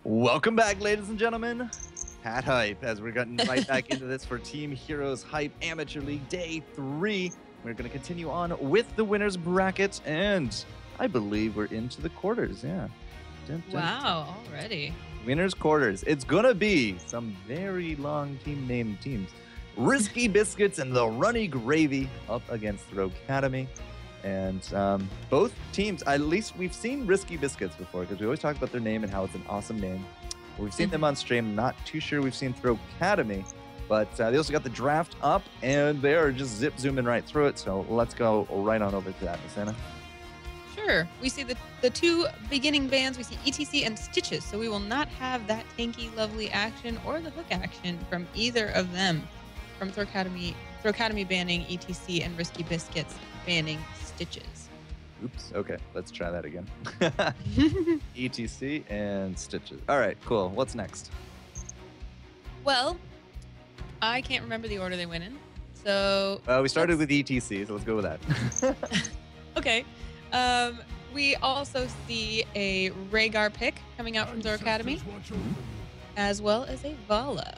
Welcome back, ladies and gentlemen. Hat Hype, as we're getting right back into this for Team Heroes Hype Amateur League Day 3. We're going to continue on with the winners bracket, and I believe we're into the quarters, yeah. Wow, already. Winners quarters. It's going to be some very long team-named teams. Risky Biscuits and the Runny Gravy up against Throwcademy. And both teams, at least we've seen Risky Biscuits before, because we always talk about their name and how it's an awesome name. We've seen them on stream. Not too sure we've seen Throwcademy, but they also got the draft up, and they are just zooming right through it. So let's go right on over to that, Miss Anna. Sure. We see the two beginning bands. We see ETC and Stitches, so we will not have that tanky, lovely action or the hook action from either of them. From Throwcademy banning ETC and Risky Biscuits banning Stitches. Oops. Okay, let's try that again. ETC and Stitches. All right, cool. What's next? Well, I can't remember the order they went in. So we started with ETC, so let's go with that. Okay. We also see a Rhaegar pick coming out from Throwcademy, as well as a Vala.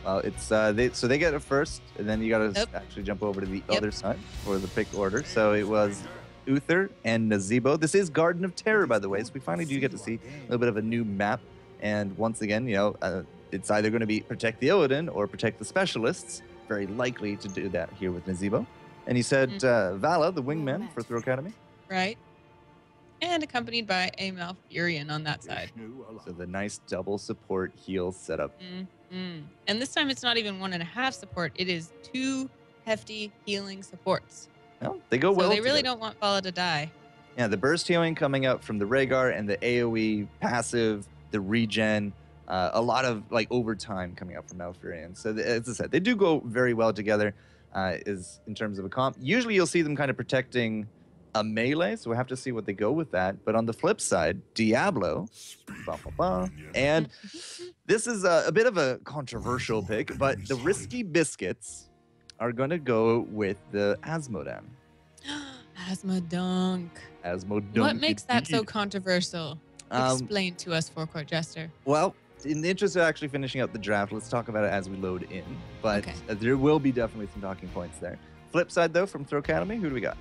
Well, it's so they get it first, and then you got to actually jump over to the other side for the pick order. So it was Uther and Nazeebo. This is Garden of Terror, by the way, so we finally do get to see a little bit of a new map. And once again, it's either going to be Protect the Illidan or Protect the Specialists. Very likely to do that here with Nazeebo. And he said Vala, the wingman for Throwcademy. Right. And accompanied by a Malfurion on that side. So the nice double support heal setup. And this time it's not even 1.5 support. It is 2 hefty healing supports. Well, they go well. So they really don't want Vala to die. Yeah, the burst healing coming out from the Rhaegar and the AoE passive, the regen, a lot of overtime coming out from Malfurion. So as I said, they do go very well together is in terms of a comp. Usually you'll see them kind of protecting a melee, so we'll have to see what they go with that. But on the flip side, Diablo, and this is a bit of a controversial pick, but the Risky Biscuits are going to go with the Asmodan. Asmodunk. Asmodunk. What makes that so controversial? Explain to us, Forecourt Jester. Well, in the interest of actually finishing up the draft, let's talk about it as we load in. But there will be definitely some talking points there. Flip side, though, from Throwcademy, who do we got?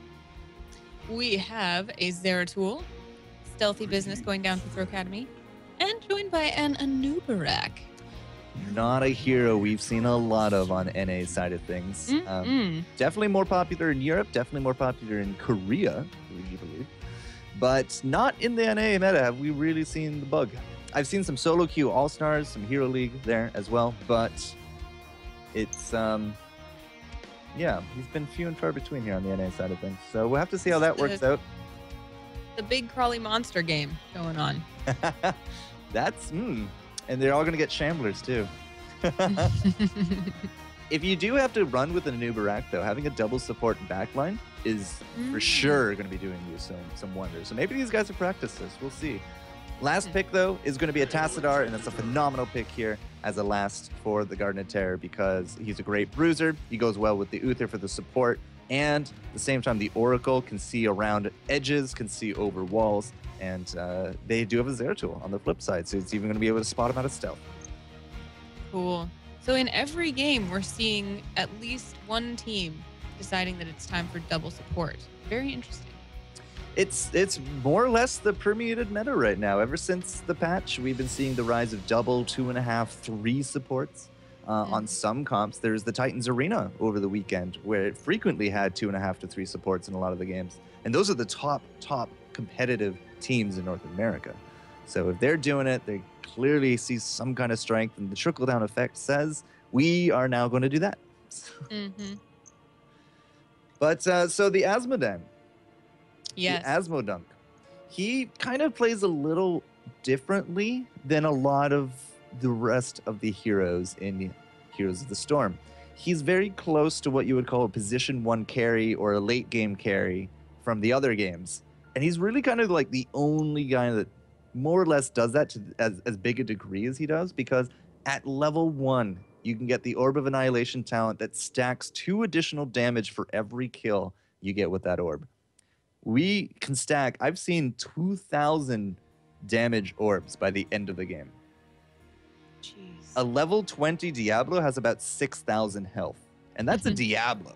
We have a Zeratul, stealthy business going down to Throwcademy, and joined by an Anubarak. Not a hero we've seen a lot of on NA side of things. Definitely more popular in Europe, definitely more popular in Korea, would you believe? But not in the NA meta have we really seen the bug. I've seen some solo queue All-Stars, some Hero League there as well, but it's yeah, he's been few and far between here on the NA side of things. So we'll have to see how that works out. The big crawly monster game going on. That's, and they're all going to get Shamblers too. If you do have to run with an Anubarak, though, having a double support backline is for sure going to be doing you some wonders. So maybe these guys have practiced this. We'll see. Last pick, though, is going to be a Tassadar, and it's a phenomenal pick here as a last for the Garden of Terror because he's a great bruiser. He goes well with the Uther for the support, and at the same time, the Oracle can see around edges, can see over walls, and they do have a Zeratul on the flip side, so it's even going to be able to spot him out of stealth. Cool. So in every game, we're seeing at least one team deciding that it's time for double support. Very interesting. It's more or less the permeated meta right now. Ever since the patch, we've been seeing the rise of double, 2.5, 3 supports. On some comps, there's the Titans Arena over the weekend, where it frequently had 2.5 to 3 supports in a lot of the games. And those are the top competitive teams in North America. So if they're doing it, they clearly see some kind of strength, and the trickle-down effect says, we are now going to do that. But so the Asmodan. Yes. The Asmodunk. He kind of plays a little differently than a lot of the rest of the heroes in Heroes of the Storm. He's very close to what you would call a position 1 carry or a late game carry from the other games. And he's really kind of like the only guy that more or less does that to as big a degree as he does, because at level 1, you can get the Orb of Annihilation talent that stacks 2 additional damage for every kill you get with that orb. We can stack, I've seen 2,000 damage orbs by the end of the game. jeez. A level 20 Diablo has about 6,000 health. And that's a Diablo.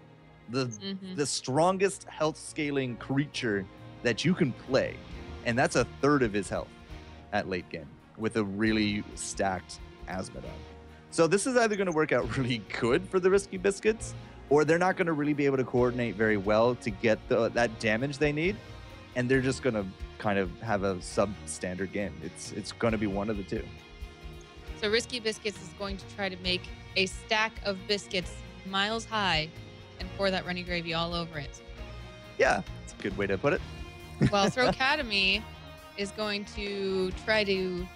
The strongest health scaling creature that you can play. And that's a third of his health at late game with a really stacked Asmodon. So this is either going to work out really good for the Risky Biscuits, or they're not going to really be able to coordinate very well to get that damage they need. And they're just going to kind of have a substandard game. It's going to be one of the two. So Risky Biscuits is going to try to make a stack of biscuits miles high and pour that runny gravy all over it. Yeah, that's a good way to put it. While Throwcademy is going to try to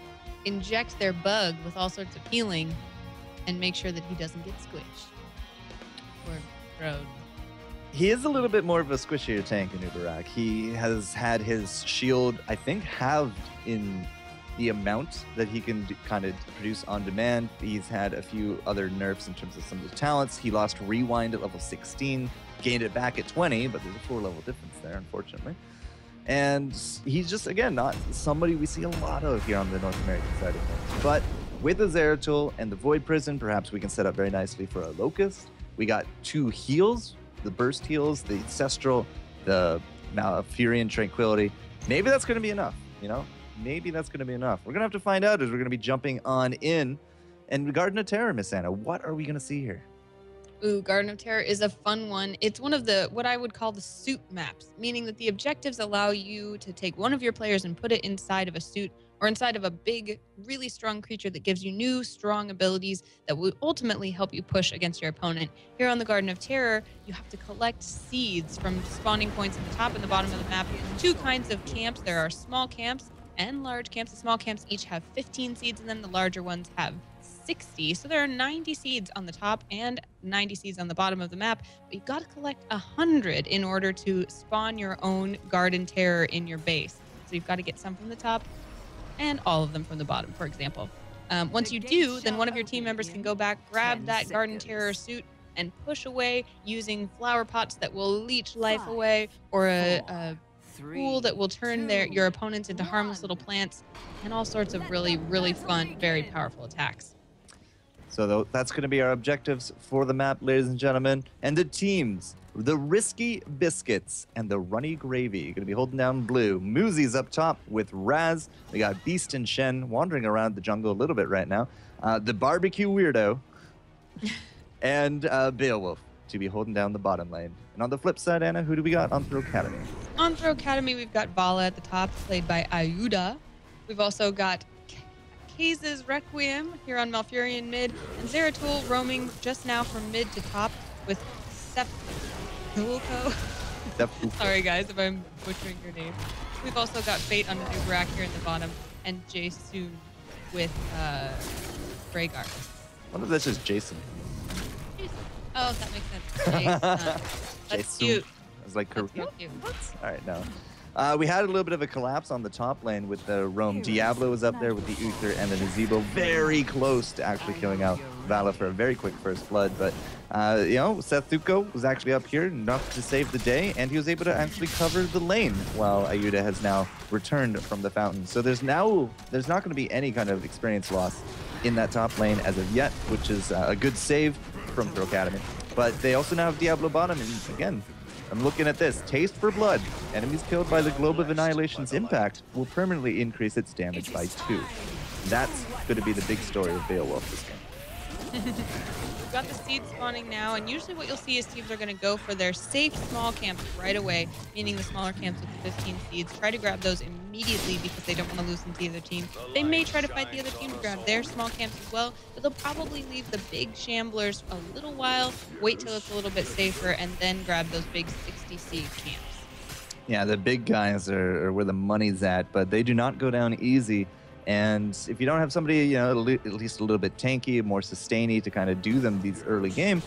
inject their bug with all sorts of healing and make sure that he doesn't get squished or thrown. He is a little bit more of a squishier tank in Uberak. He has had his shield, I think, halved in the amount that he can kind of produce on demand. He's had a few other nerfs in terms of some of his talents. He lost Rewind at level 16, gained it back at 20, but there's a 4-level difference there, unfortunately. And he's just, again, not somebody we see a lot of here on the North American side of things. But with the Zeratul and the Void Prison, perhaps we can set up very nicely for a Locust. We got 2 heals, the Burst heals, the Ancestral, the Malfurion Tranquility. Maybe that's going to be enough, you know? Maybe that's going to be enough. We're going to have to find out as we're going to be jumping on in. And Garden of Terror, Miss Anna, what are we going to see here? Ooh, Garden of Terror is a fun one. It's one of the, what I would call the suit maps, meaning that the objectives allow you to take one of your players and put it inside of a suit or inside of a big, really strong creature that gives you new, strong abilities that will ultimately help you push against your opponent. Here on the Garden of Terror, you have to collect seeds from spawning points at the top and the bottom of the map. 2 kinds of camps. There are small camps and large camps. The small camps each have 15 seeds and then the larger ones have 60. So there are 90 seeds on the top and 90 seeds on the bottom of the map, but you've got to collect 100 in order to spawn your own Garden Terror in your base. So you've got to get some from the top and all of them from the bottom, for example. Once you do, then one of your team members can go back, grab that Garden Terror suit, and push away using flower pots that will leech life away, or a pool that will turn your opponents into harmless little plants, and all sorts of really, really fun, very powerful attacks. So that's going to be our objectives for the map, ladies and gentlemen. And the teams, the Risky Biscuits and the Runny Gravy, going to be holding down blue. Moozie's up top with Raz. We got Beast and Shen wandering around the jungle a little bit right now. The Barbecue Weirdo and Beowulf to be holding down the bottom lane. And on the flip side, Anna, who do we got on Throwcademy? On Throwcademy, we've got Vala at the top, played by Ayuda. We've also got Kaze's Requiem here on Malfurion mid, and Zeratul roaming just now from mid to top with Sepulko. Sorry guys if I'm butchering your name. We've also got Fate on Uberak here in the bottom, and Jason with Rhaegar. What if that's just Jason? Jason. Oh, that makes sense. Jason. That's cute. I was like, That's cute. what? All right, no. We had a little bit of a collapse on the top lane with the roam. Diablo was up there with the Uther and the Nazebo, very close to actually killing out Vala for a very quick first blood. But, you know, Seth Thuko was actually up here enough to save the day, and he was able to actually cover the lane while Ayuda has now returned from the fountain. So there's not going to be any kind of experience loss in that top lane as of yet, which is a good save from Throwcademy. But they also now have Diablo bottom, and again, I'm looking at this. Taste for blood. Enemies killed by the Globe of Annihilation's impact will permanently increase its damage by 2. That's going to be the big story of Beowulf this game. We've got the seed spawning now, and usually what you'll see is teams are going to go for their safe small camps right away, meaning the smaller camps with the 15 seeds. Try to grab those immediately because they don't want to lose them to the other team. They may try to fight the other team to grab their small camps as well, but they'll probably leave the big shamblers a little while, wait till it's a little bit safer, and then grab those big 60 seed camps. Yeah, the big guys are where the money's at, but they do not go down easy. And if you don't have somebody, you know, at least a little bit tanky, more sustainy to kind of do them these early game,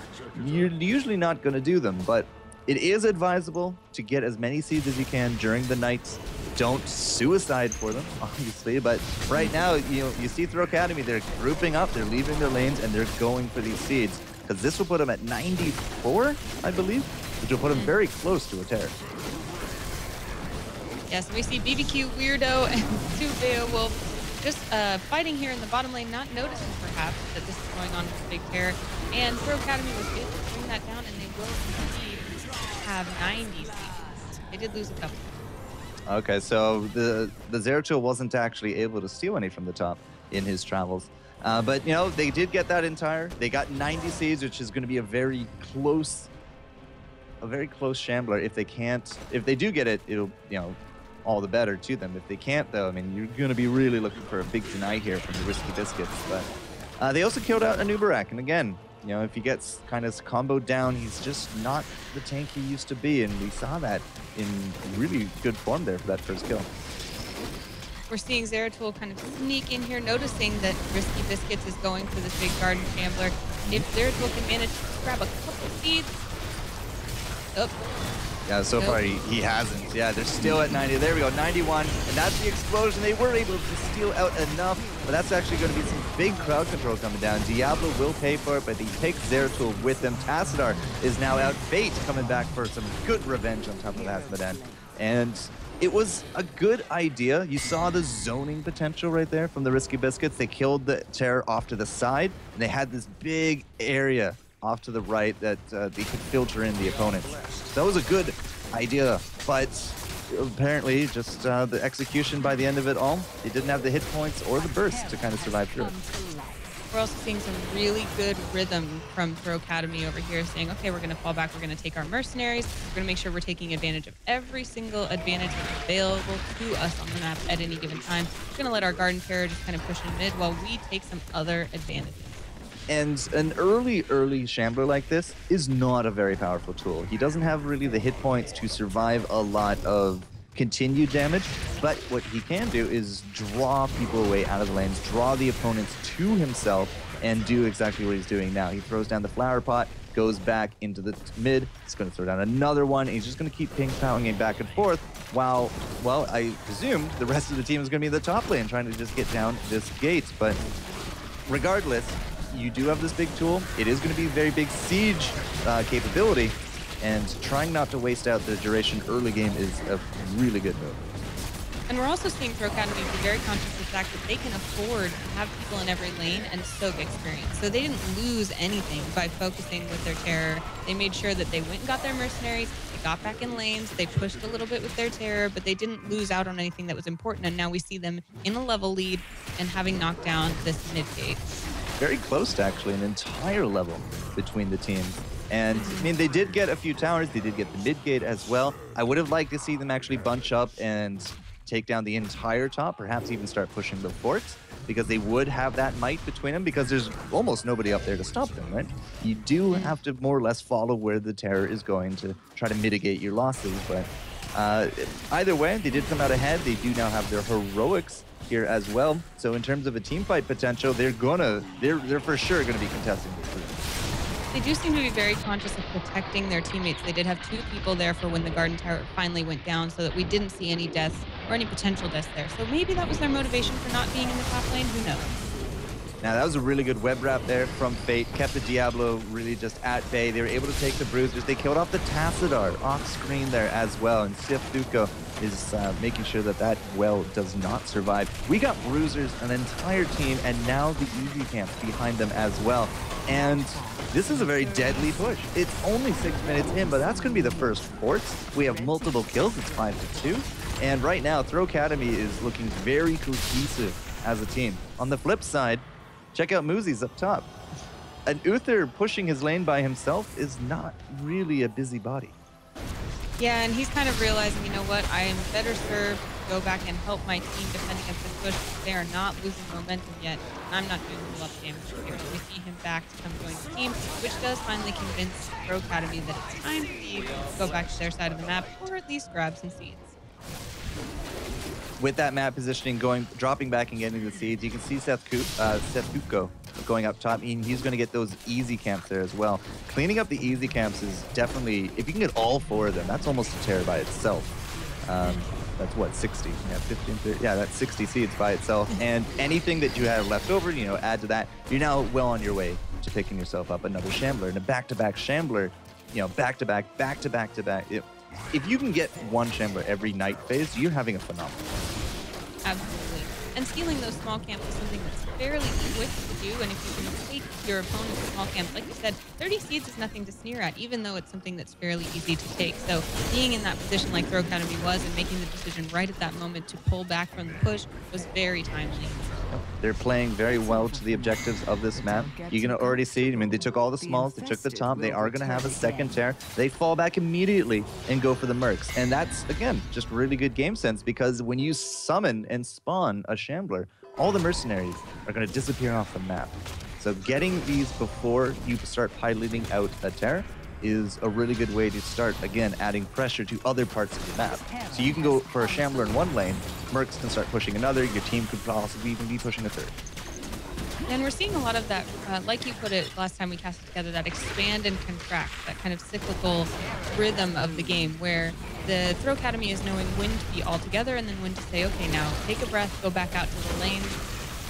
you're usually not going to do them. But it is advisable to get as many seeds as you can during the nights. Don't suicide for them, obviously. But right now, you know, you see Throwcademy, they're grouping up, they're leaving their lanes, and they're going for these seeds. Because this will put them at 94, I believe, which will put them very close to a terror. Yes, we see BBQ Weirdo and 2 Beowulf just fighting here in the bottom lane, not noticing perhaps that this is going on with Big Terror. And Throwcademy was able to bring that down, and they will indeed have 90 seconds. They did lose a couple. Okay, so the Zeratul wasn't actually able to steal any from the top in his travels. But, you know, they did get that entire. They got 90 seeds, which is going to be a very close shambler. If they do get it, it'll, you know, all the better to them. If they can't, though, I mean, you're going to be really looking for a big deny here from the Risky Biscuits. But they also killed out Anubarak, and again, you know, if he gets kind of comboed down, he's just not the tank he used to be, and we saw that in really good form there for that first kill. We're seeing Zeratul kind of sneak in here, noticing that Risky Biscuits is going for this big garden shambler. If Zeratul can manage to grab a couple seeds. Oh. Yeah, so far he hasn't. Yeah, they're still at 90. There we go, 91. And that's the explosion. They were able to steal out enough, but that's actually going to be some big crowd control coming down. Diablo will pay for it, but he takes Zeratul with him. Tassadar is now out. Fate coming back for some good revenge on top of Hasmodan. And it was a good idea. You saw the zoning potential right there from the Risky Biscuits. They killed the Terror off to the side, and they had this big area off to the right that they could filter in the opponents. So that was a good idea, but apparently just the execution by the end of it all, they didn't have the hit points or the burst to kind of survive through it. We're also seeing some really good rhythm from Throwcademy over here, saying, okay, we're going to fall back, we're going to take our mercenaries, we're going to make sure we're taking advantage of every single advantage that's available to us on the map at any given time. We're going to let our Garden Terror just kind of push in mid while we take some other advantages. And an early Shambler like this is not a very powerful tool. He doesn't have really the hit points to survive a lot of continued damage, but what he can do is draw people away out of the lanes, draw the opponents to himself, and do exactly what he's doing now. He throws down the flower pot, goes back into the mid, he's going to throw down another one, and he's just going to keep ping-ponging back and forth while, well, I presumed the rest of the team is going to be in the top lane trying to just get down this gate, but regardless, you do have this big tool. It is going to be a very big siege capability, and trying not to waste out the duration early game is a really good move. And we're also seeing Throwcademy be very conscious of the fact that they can afford to have people in every lane and soak experience. So they didn't lose anything by focusing with their terror. They made sure that they went and got their mercenaries, they got back in lanes, they pushed a little bit with their terror, but they didn't lose out on anything that was important. And now we see them in a level lead and having knocked down this mid gate. Very close to actually an entire level between the teams. And I mean, they did get a few towers, they did get the mid gate as well. I would have liked to see them actually bunch up and take down the entire top, perhaps even start pushing the forts, because they would have that might between them, because there's almost nobody up there to stop them, right? You do have to more or less follow where the terror is going to try to mitigate your losses, but either way, they did come out ahead. They do now have their heroics here as well. So in terms of a team fight potential, they're for sure gonna be contesting this group. They do seem to be very conscious of protecting their teammates. They did have 2 people there for when the Garden Tower finally went down, so that we didn't see any deaths or any potential deaths there. So maybe that was their motivation for not being in the top lane, who knows? Now that was a really good web wrap there from Fate, kept the Diablo really just at bay. They were able to take the bruisers. They killed off the Tassadar off screen there as well, and Sifduko is making sure that that well does not survive. We got bruisers, an entire team, and now the easy camps behind them as well. And this is a very deadly push. It's only 6 minutes in, but that's going to be the first fort. We have multiple kills. It's 5-2. And right now, Throwcademy is looking very cohesive as a team. On the flip side, check out Moozie's up top. An Uther pushing his lane by himself is not really a busybody. Yeah, and he's kind of realizing, you know what, I am better served to go back and help my team defend against this push. They are not losing momentum yet, and I'm not doing a lot of damage here. We see him back to come join the team, which does finally convince Throwcademy that it's time for you to go back to their side of the map, or at least grab some seeds. With that map positioning dropping back and getting the seeds, you can see Sefduko going up top. He's going to get those easy camps there as well. Cleaning up the easy camps is definitely, if you can get all 4 of them, that's almost a terror by itself. That's what, 60? Yeah, 15, 30, yeah, that's 60 seeds by itself. And anything that you have left over, you know, add to that. You're now well on your way to picking yourself up another Shambler. And a back-to-back Shambler, you know, back-to-back, back-to-back-to-back. If you can get 1 Shambler every night phase, you're having a phenomenal. Absolutely. And stealing those small camps is something that's fairly quick to do. And if you can take your opponent's small camps, like you said, 30 seeds is nothing to sneer at, even though it's something that's fairly easy to take. So being in that position like Throwcademy was and making the decision right at that moment to pull back from the push was very timely. They're playing very well to the objectives of this map. You can already see, I mean, they took all the smalls, they took the top, they are going to have a second tear. They fall back immediately and go for the mercs. And that's, again, just really good game sense, because when you summon and spawn a Shambler, all the mercenaries are going to disappear off the map. So getting these before you start piloting out a tear is a really good way to start, again, adding pressure to other parts of the map. So you can go for a Shambler in one lane, mercs can start pushing another, your team could possibly even be pushing a third. And we're seeing a lot of that, like you put it last time we cast it together, that expand and contract, that kind of cyclical rhythm of the game where the Throwcademy is knowing when to be all together and then when to say, okay, now take a breath, go back out to the lane,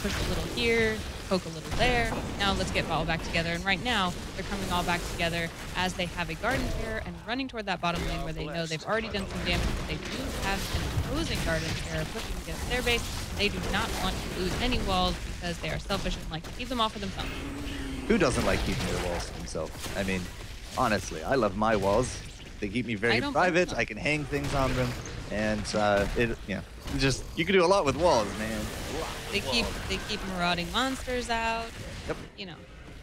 push a little here, poke a little there. Now let's get all back together. And right now, they're coming all back together as they have a garden pair and running toward that bottom lane where they know they've already done some damage, but they do have an opposing garden pair pushing against their base. They do not want to lose any walls because they are selfish and like to keep them all for themselves. Who doesn't like keeping their walls to himself? I mean, honestly, I love my walls. They keep me very private. I can hang things on them, and you can do a lot with walls, man. They keep marauding monsters out. Yep. You know.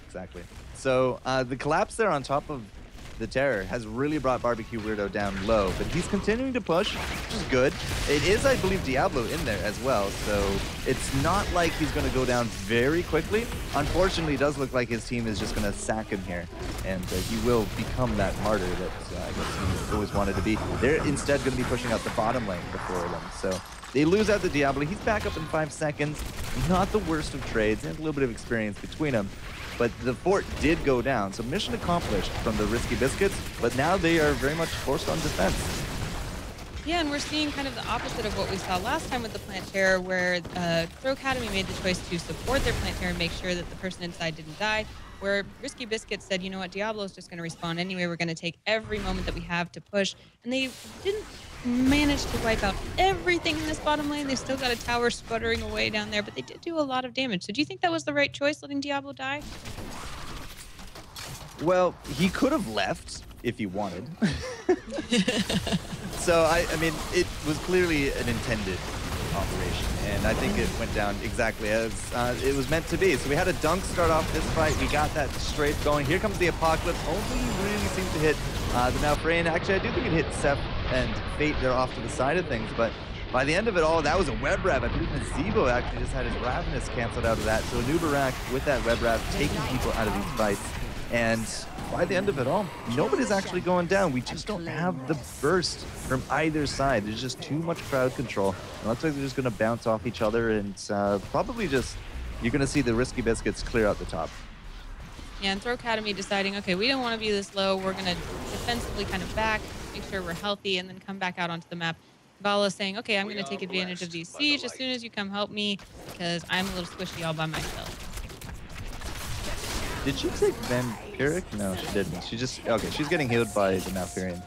Exactly. So the collapse there on top of the Terror has really brought Barbecue Weirdo down low, but he's continuing to push, which is good. It is, I believe, Diablo in there as well, so it's not like he's going to go down very quickly. Unfortunately, it does look like his team is just going to sack him here, and he will become that martyr that I guess he always wanted to be. They're instead going to be pushing out the bottom lane before them, so they lose out the Diablo. He's back up in 5 seconds. Not the worst of trades, and a little bit of experience between them. But the fort did go down, so mission accomplished from the Risky Biscuits, but now they are very much forced on defense. Yeah, and we're seeing kind of the opposite of what we saw last time with the plant terror, where Throwcademy made the choice to support their plant terror and make sure that the person inside didn't die, where Risky Biscuits said, you know what, Diablo's just going to respawn anyway, we're going to take every moment that we have to push, and they didn't manage to wipe out everything in this bottom lane. They still got a tower sputtering away down there, but they did do a lot of damage. So do you think that was the right choice, letting Diablo die? Well, he could have left if he wanted. So, I mean, it was clearly an intended operation, and I think it went down exactly as it was meant to be. So we had a dunk start off this fight. We got that straight going. Here comes the Apocalypse. Only really seems to hit the Malfrain. Actually, I do think it hit Seth and Fate. They're off to the side of things, but by the end of it all, that was a web wrap. I believe Nazebo actually just had his Ravenous canceled out of that. So Anubarak with that web wrap taking people out of these fights. And by the end of it all, nobody's actually going down. We just don't have the burst from either side. There's just too much crowd control. It looks like they're just going to bounce off each other, and probably just, you're going to see the Risky Biscuits clear out the top. Yeah, and Throwcademy deciding, okay, we don't want to be this low. We're going to defensively kind of back, make sure we're healthy, and then come back out onto the map. Vala saying, okay, I'm going to take advantage of these siege as soon as you come help me, because I'm a little squishy all by myself. Did she take Vampiric? No, she didn't. She just, okay, she's getting healed by the Malfurion.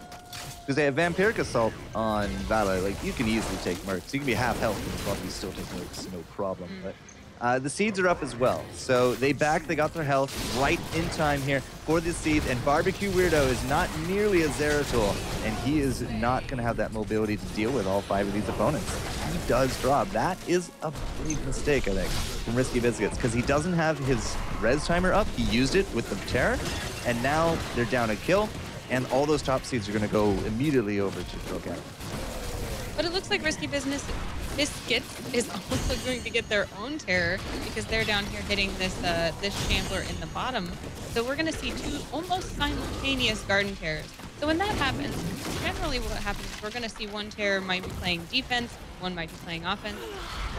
Because they have Vampiric Assault on Vala. Like, you can easily take mercs. You can be half health and probably still take mercs, no problem. But the seeds are up as well. So they got their health right in time here for the seed. And Barbecue Weirdo is not nearly a Zeratul, and he is not going to have that mobility to deal with all 5 of these opponents. He does drop. That is a big mistake, I think, from Risky Biscuits, because he doesn't have his res timer up. He used it with the Terror, and now they're down a kill, and all those top seeds are going to go immediately over to Throwcademy. But it looks like Risky Biscuits is also going to get their own terror, because they're down here hitting this this Shambler in the bottom. So we're going to see 2 almost simultaneous garden terrors. So when that happens, generally what happens is we're going to see one terror might be playing defense, one might be playing offense,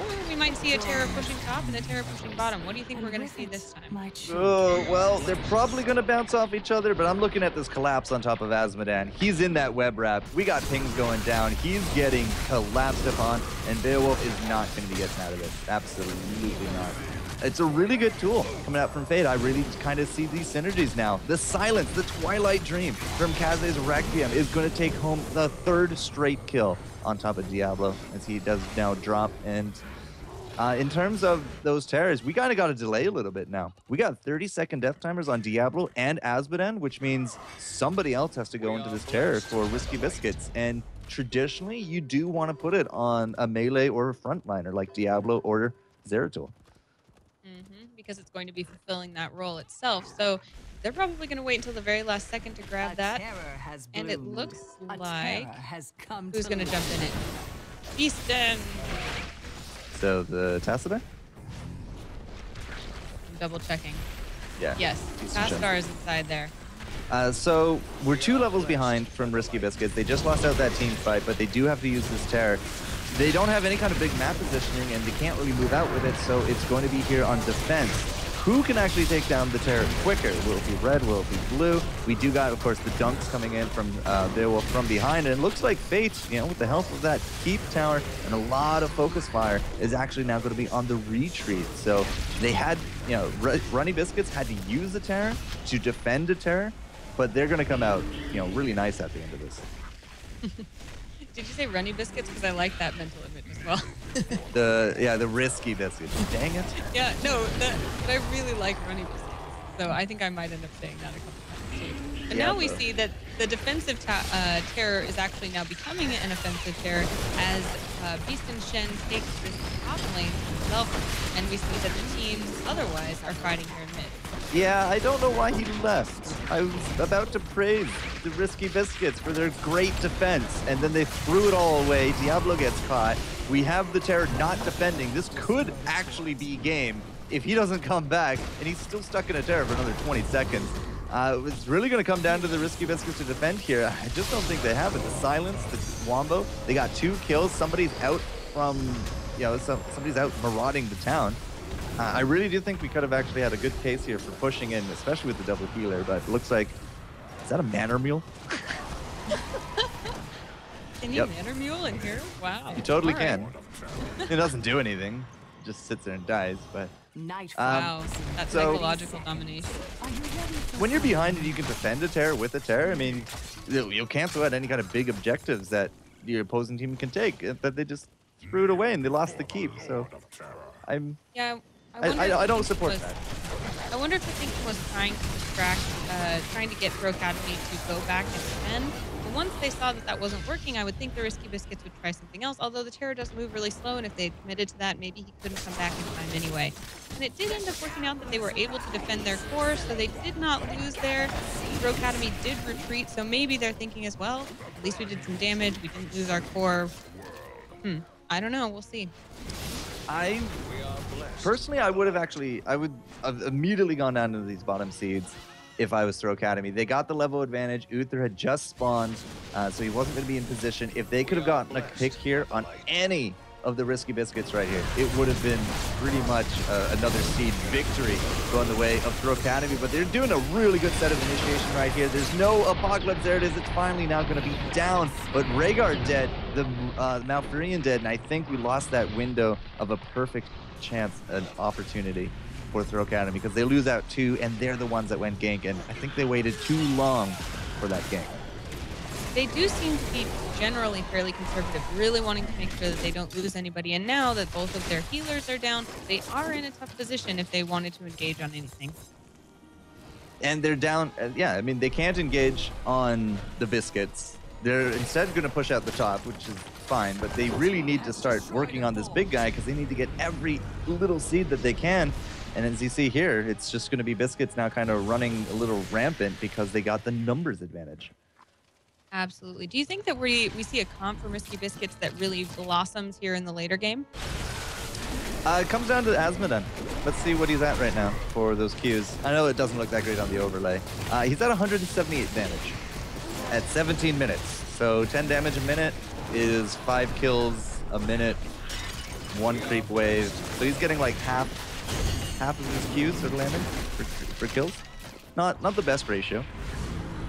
or we might see a terror pushing top and a terror pushing bottom. What do you think we're going to see this time? Oh, well, they're probably going to bounce off each other, but I'm looking at this collapse on top of Azmodan. He's in that web wrap. We got pings going down. He's getting collapsed upon, and Beowulf is not going to be getting out of it. Absolutely not. It's a really good tool coming out from Fate. I really kind of see these synergies now. The Silence, the Twilight Dream from Kaze's Requiem is going to take home the 3rd straight kill on top of Diablo, as he does now drop. And In terms of those terrors, we kind of got to delay a little bit now. We got 30-second death timers on Diablo and Azmodan, which means somebody else has to go into this terror for Risky Biscuits. And traditionally, you do want to put it on a melee or a frontliner like Diablo or Zeratul. Because it's going to be fulfilling that role itself. So they're probably going to wait until the very last second to grab that. And it looks like who's going to jump in it? Easton. So the Tassadar? I'm double checking. Yeah. Yes, Tassadar is inside there. So we're 2 levels behind from Risky Biscuits. They just lost out that team fight, but they do have to use this terror. They don't have any kind of big map positioning, and they can't really move out with it, so it's going to be here on defense. Who can actually take down the terror quicker? Will it be red? Will it be blue? We do got, of course, the dunks coming in from Beowulf from behind, and it looks like Fate, with the help of that keep tower and a lot of focus fire, is actually now going to be on the retreat. So they had, Runny Biscuits had to use the terror to defend the terror, but they're going to come out, really nice at the end of this. Did you say Runny Biscuits? Because I like that mental image as well. the Risky Biscuits. Dang it. Yeah, no, but I really like Runny Biscuits. So I think I might end up saying that a couple times too. But now we see that the defensive terror is actually now becoming an offensive terror as Beast and Shen take this top lane themselves. And we see that the teams otherwise are fighting here in mid. Yeah, I don't know why he left. I was about to praise the Risky Biscuits for their great defense, and then they threw it all away. Diablo gets caught. We have the terror not defending. This could actually be game if he doesn't come back, and he's still stuck in a terror for another 20 seconds. It's really going to come down to the Risky Biscuits to defend here. I just don't think they have it. The silence, the wombo, they got 2 kills. Somebody's out from, somebody's out marauding the town. I really do think we could have actually had a good case here for pushing in, especially with the double healer, but it looks like, is that a manor mule? Can you manor mule in here? Wow. You totally can. It doesn't do anything. It just sits there and dies, but... wow, that's psychological domination. When you're behind and you can defend a terror with a terror, I mean, you'll cancel out any kind of big objectives that your opposing team can take, but they just threw it away and they lost the keep, so... I don't support that. I wonder if the think was trying to distract, trying to get Throwcademy to go back and defend. But once they saw that that wasn't working, I would think the Risky Biscuits would try something else. Although the terror does move really slow, and if they committed to that, maybe he couldn't come back in time anyway. And it did end up working out that they were able to defend their core, so they did not lose there. Throwcademy did retreat, so maybe they're thinking as well, at least we did some damage, we didn't lose our core. I don't know, we'll see. Personally, I would have immediately gone down to these bottom seeds if I was Throwcademy. They got the level advantage. Uther had just spawned, so he wasn't going to be in position. If they could have gotten a pick here on any of the Risky Biscuits right here, it would have been pretty much another seed victory going the way of Throwcademy. But they're doing a really good set of initiation right here. There's no Apocalypse. There it is. It's finally now going to be down. But Rhaegar dead, the Malfurion dead, and I think we lost that window of a perfect chance, an opportunity for Throwcademy, because they lose out 2, and they're the ones that went gank, and I think they waited too long for that gank. They do seem to be generally fairly conservative, really wanting to make sure that they don't lose anybody. And now that both of their healers are down, they are in a tough position if they wanted to engage on anything. And they're down, I mean, they can't engage on the Biscuits. They're instead going to push out the top, which is fine, but they really need to start working on this big guy because they need to get every little seed that they can. And as you see here, it's just going to be Biscuits now kind of running a little rampant because they got the numbers advantage. Absolutely. Do you think that we see a comp from Risky Biscuits that really blossoms here in the later game? It comes down to Azmodan. Let's see what he's at right now for those Qs. I know it doesn't look that great on the overlay. He's at 178 damage at 17 minutes. So 10 damage a minute is 5 kills a minute, 1 creep wave. So he's getting like half of his Qs sort of landing for kills. Not the best ratio.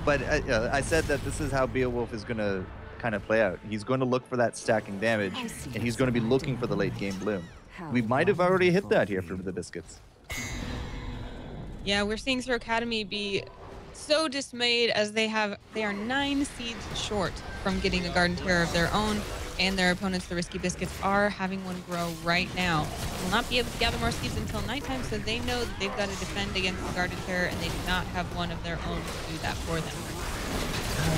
But I said that this is how Beowulf is going to kind of play out. He's going to look for that stacking damage, and he's going to be looking for the late game bloom. We might have already hit that here for the Biscuits. Yeah, we're seeing Throwcademy be so dismayed as they are 9 seeds short from getting a Garden Terror of their own. and their opponents, the Risky Biscuits, are having one grow right now. They will not be able to gather more seeds until nighttime, so they know that they've got to defend against the Guarded Terror, and they do not have one of their own to do that for them.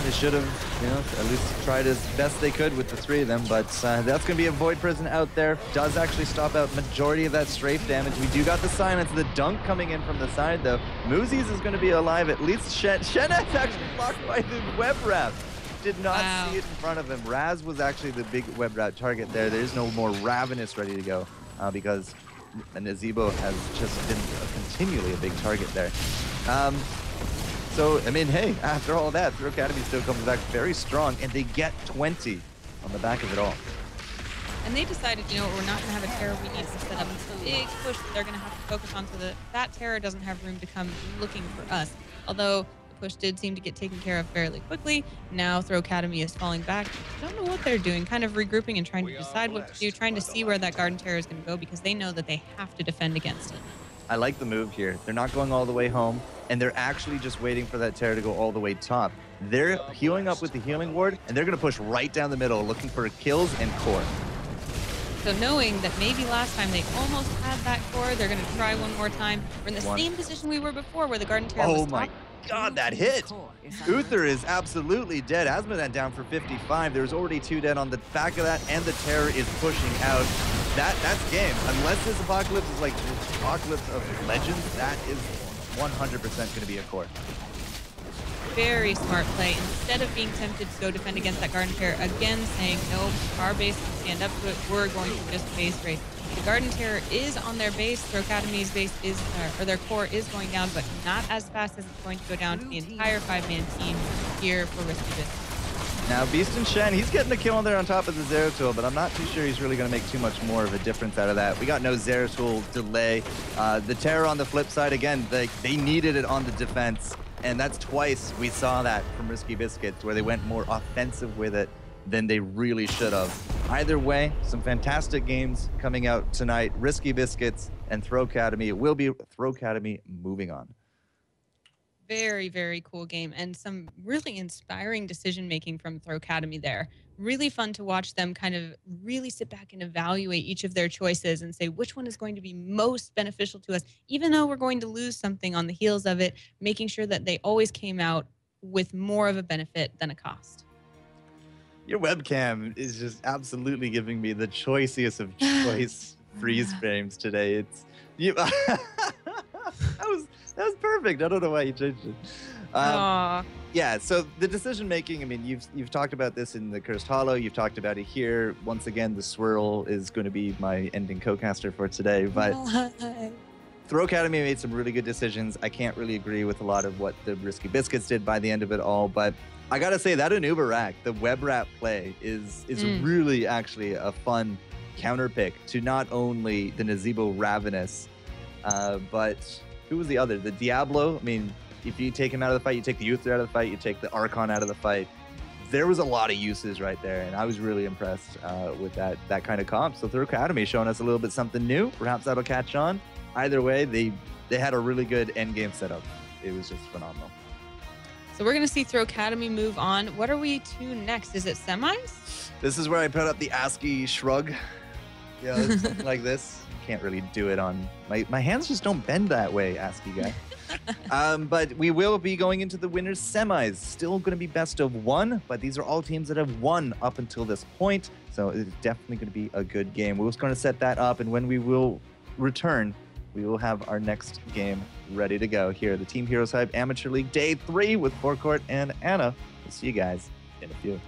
They should have, at least tried as best they could with the 3 of them, but that's going to be a Void Prison out there. Does actually stop out majority of that strafe damage. We do got the silence. The dunk coming in from the side, though. Moosies is going to be alive, at least. Shenna's actually blocked by the web wrap. Did not see it in front of him. Raz was actually the big web wrap target there. There's no more Ravenous ready to go because Nazebo has just been continually a big target there. So, I mean, hey, after all that, Throwcademy still comes back very strong, and they get 20 on the back of it all. And they decided, you know, we're not going to have a terror. We need to set up a big push that they're going to have to focus on so that terror doesn't have room to come looking for us. Although the push did seem to get taken care of fairly quickly. Now Throwcademy is falling back. I don't know what they're doing, kind of regrouping and trying to decide what to do, trying to see where that Garden Terror is going to go because they know that they have to defend against it. I like the move here. They're not going all the way home, and they're actually just waiting for that terror to go all the way top. They're healing up with the healing ward, and they're going to push right down the middle, looking for kills and core. So knowing that maybe last time they almost had that core, they're going to try one more time. We're in the same position we were before, where the Garden Terror was top. Oh my god, that hit! Uther is absolutely dead. Asmodan down for 55. There's already 2 dead on the back of that, and the terror is pushing out. That's game. Unless this apocalypse is like the apocalypse of legends, that is 100% going to be a core. Very smart play. Instead of being tempted to go defend against that Garden Terror, again saying, nope, our base can stand up to it. We're going to just base race. The Garden Terror is on their base. Throwcademy's base is, or their core is going down, but not as fast as it's going to go down to the entire 5-man team here for Risky Biscuits. Now, Beast and Shen, he's getting a kill there on top of the Zeratul, but I'm not too sure he's really going to make too much more of a difference out of that. We got no Zeratul delay. The Terror on the flip side, again, they needed it on the defense, and that's twice we saw that from Risky Biscuits, where they went more offensive with it than they really should have. Either way, some fantastic games coming out tonight. Risky Biscuits and Throwcademy. It will be Throwcademy moving on. Very, very cool game and some really inspiring decision-making from Throwcademy there. Really fun to watch them kind of really sit back and evaluate each of their choices and say which one is going to be most beneficial to us, even though we're going to lose something on the heels of it, making sure that they always came out with more of a benefit than a cost. Your webcam is just absolutely giving me the choicest of choice freeze frames today. It's you. That was perfect. I don't know why you changed it. Yeah, so the decision making, I mean, you've talked about this in the Cursed Hollow. You've talked about it here. Once again, the swirl is going to be my ending co-caster for today. But Throwcademy made some really good decisions. I can't really agree with a lot of what the Risky Biscuits did by the end of it all. But I got to say, that Anuba rack, the web wrap play, is really actually a fun counter pick to not only the Nazebo Ravenous, but who was the other? The Diablo. I mean, if you take him out of the fight, you take the Uther out of the fight, you take the Archon out of the fight. There was a lot of uses right there, and I was really impressed with that kind of comp. So Throwcademy showing us a little bit something new. Perhaps that'll catch on. Either way, they had a really good end game setup. It was just phenomenal. So we're going to see Throwcademy move on. What are we to next? Is it semis? This is where I put up the ASCII shrug. Yeah, something like this. Can't really do it on my hands just don't bend that way, ASCII guy. But we will be going into the winners semis. Still going to be best of 1, but these are all teams that have won up until this point, so it's definitely going to be a good game. We're just going to set that up, and when we will return, we will have our next game ready to go here. The Team Heroes Hype Amateur League Day 3 with Forecourt and Anna. We'll see you guys in a few.